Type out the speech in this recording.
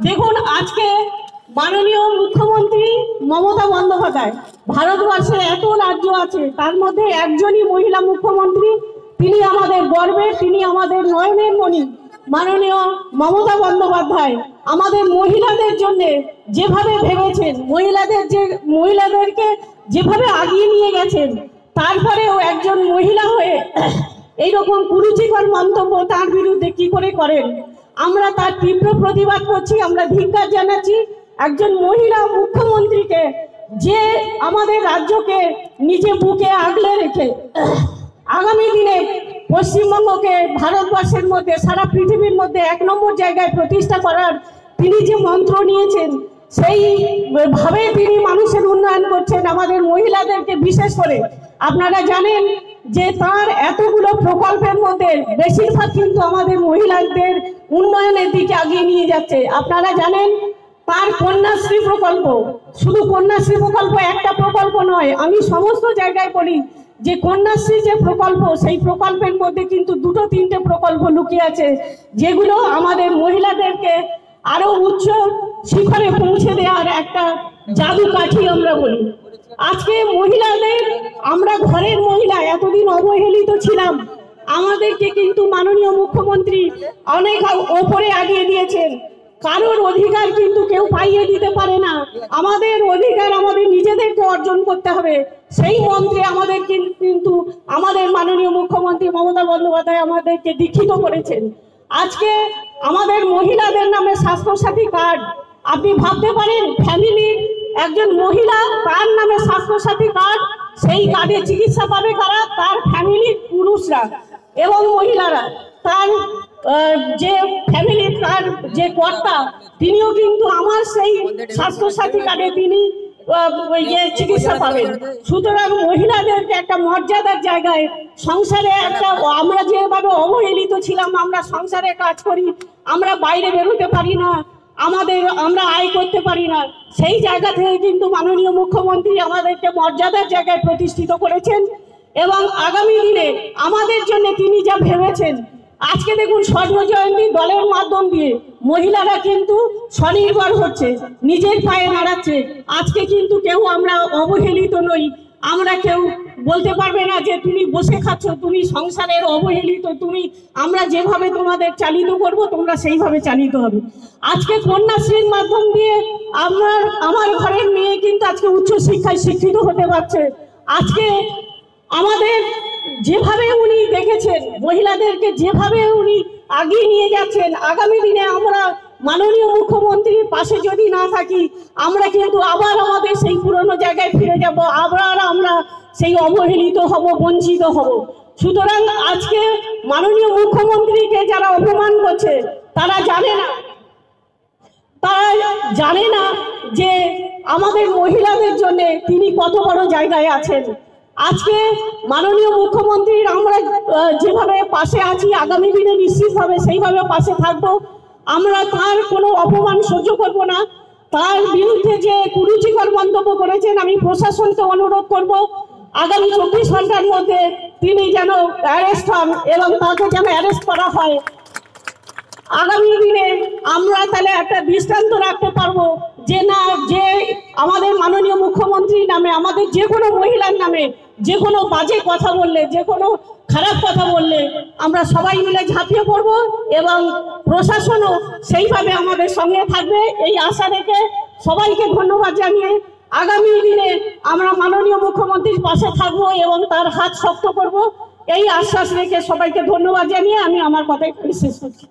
দেখুন আজকে মাননীয় মুখ্যমন্ত্রী মমতা বন্দ্যোপাধ্যায়, ভারতবর্ষে এত রাজ্য আছে তার মধ্যে একজনই মহিলা মুখ্যমন্ত্রী, তিনি আমাদের গর্বের, তিনি আমাদের নয়নের মণি। মাননীয় মমতা বন্দ্যোপাধ্যায় আমাদের মহিলাদের জন্য যেভাবে ভেবেছেন, মহিলাদেরকে যেভাবে আগিয়ে নিয়ে গেছেন, তারপরেও একজন মহিলা হয়ে এইরকম কুরুচিকর মন্তব্য তার বিরুদ্ধে কি করে করেন, আমরা তার তীব্র প্রতিবাদ করছি, আমরা ধিক্কার জানাচ্ছি। একজন মহিলা মুখ্যমন্ত্রীকে, যে আমাদের রাজ্যকে নিজে বুকে আগলে রেখে আগামী দিনে পশ্চিমবঙ্গকে ভারতবর্ষের মধ্যে, সারা পৃথিবীর মধ্যে 1 নম্বর জায়গায় প্রতিষ্ঠা করার তিনি যে মন্ত্র নিয়েছেন, সেইভাবে তিনি মানুষের উন্নয়ন করছেন, আমাদের মহিলাদেরকে বিশেষ করে। আপনারা জানেন যে তার এতগুলো প্রকল্পের মধ্যে বেশিরভাগ কিন্তু আমাদের মহিলাদের উন্নয়নের দিকে আগিয়ে নিয়ে যাচ্ছে। আপনারা জানেন তার কন্যাশ্রী প্রকল্প, শুধু কন্যাশ্রী প্রকল্প একটা প্রকল্প নয়, আমি সমস্ত জায়গায় বলি যে কন্যাশ্রী যে প্রকল্প, সেই প্রকল্পের মধ্যে কিন্তু 2-3টে প্রকল্প লুকিয়ে আছে, যেগুলো আমাদের মহিলাদেরকে আরো উচ্চ শিখরে পৌঁছে দেওয়ার একটা জাদু কাঠি আমরা বলি। আজকে মহিলাদের, আমরা ঘরের মহিলা এতদিন অবহেলিত ছিলাম, আমাদেরকে কিন্তু মাননীয় মুখ্যমন্ত্রী অনেক ওপরে আগিয়ে দিয়েছেন। কারোর অধিকার কিন্তু কেউ পাইয়ে দিতে পারে না, আমাদের অধিকার আমাদের নিজেদেরকে অর্জন করতে হবে। সেই মন্ত্রে আমাদের কিন্তু আমাদের মাননীয় মুখ্যমন্ত্রী মমতা বন্দ্যোপাধ্যায় আমাদেরকে দীক্ষিত করেছেন। আজকে আমাদের মহিলাদের নামে স্বাস্থ্যসাথী কার্ড, আপনি ভাবতে পারেন ফ্যামিলির একজন মহিলা, তার নামে স্বাস্থ্যসাথী কার্ড, সেই কার্ডে চিকিৎসা পাবে কারা? তার ফ্যামিলির পুরুষরা এবং মহিলারা। তার যে ফ্যামিলির তার যে কর্তা, তিনিও কিন্তু আমার সেই স্বাস্থ্যসাথী কার্ডে তিনি চিকিৎসা পাবেন। সুতরাং মহিলাদেরকে একটা মর্যাদার জায়গায় সংসারে একটা, আমরা যেভাবে অবহেলিত ছিলাম, আমরা সংসারে কাজ করি, আমরা বাইরে বেরোতে পারি না, আমরা আয় করতে পারি না, সেই জায়গা থেকে কিন্তু মাননীয় মুখ্যমন্ত্রী আমাদেরকে মর্যাদার জায়গায় প্রতিষ্ঠিত করেছেন। এবং আগামী দিনে আমাদের জন্য তিনি যা ভেবেছেন, আজকে দেখুন স্বর্ণ জয়ন্তী দলের মাধ্যম দিয়ে মহিলারা কিন্তু স্বনির্ভর হচ্ছে, নিজের পায়ে দাঁড়াচ্ছে। আজকে কিন্তু কেউ আমরা অবহেলিত নই, আমরা কেউ বলতে পারবে না যে তুমি বসে খাচ্ছ, তুমি সংসারের অবহেলিত, আমরা যেভাবে তোমাদের চালিত করব তোমরা সেইভাবে চালিত হবে। আজকে কন্যাশ্রীর মাধ্যম দিয়ে আমার ঘরের মেয়ে কিন্তু আজকে উচ্চ শিক্ষায় শিক্ষিত হতে পারছে। আজকে আমাদের যেভাবে উনি দেখেছেন, মহিলাদেরকে যেভাবে উনি আগিয়ে নিয়ে যাচ্ছেন, আগামী দিনে আমরা মাননীয় মুখ্যমন্ত্রীর পাশে যদি না থাকি, আমরা কিন্তু আবার আমাদের সেই পুরনো জায়গায় ফিরে যাব, আবার আমরা সেই অবহেলিত হব, বঞ্চিত হব। সুতরাং আজকে মাননীয় মুখ্যমন্ত্রীকে যারা অপমান করছে, তারা জানে না যে আমাদের মহিলাদের জন্য তিনি কত বড় জায়গায় আছেন। আজকে মাননীয় মুখ্যমন্ত্রীর আমরা যেভাবে পাশে আছি, আগামী দিনে নিশ্চিতভাবে সেইভাবে পাশে থাকবো। আমরা তার কোনো অপমান সহ্য করব না। তার বিরুদ্ধে যে কুরুচিকর মন্তব্য করেছেন, আমি প্রশাসনকে অনুরোধ করব আগামী 24 ঘন্টার মধ্যে তিনি যেন অ্যারেস্ট হন এবং তাকে যেন অ্যারেস্ট করা হয়। আগামী দিনে আমরা তাহলে একটা দৃষ্টান্ত রাখতে পারবো যে না, যে আমাদের মাননীয় মুখ্যমন্ত্রীর নামে, আমাদের যে কোনো মহিলার নামে যে কোনো বাজে কথা বললে, যে কোনো খারাপ কথা বললে আমরা সবাই মিলে ঝাঁপিয়ে পড়বো এবং প্রশাসনও সেইভাবে আমাদের সঙ্গে থাকবে, এই আশা রেখে সবাইকে ধন্যবাদ জানিয়ে আগামী দিনে আমরা মাননীয় মুখ্যমন্ত্রীর পাশে থাকবো এবং তার হাত শক্ত করব, এই আশ্বাস রেখে সবাইকে ধন্যবাদ জানিয়ে আমি আমার কথা শেষ করছি।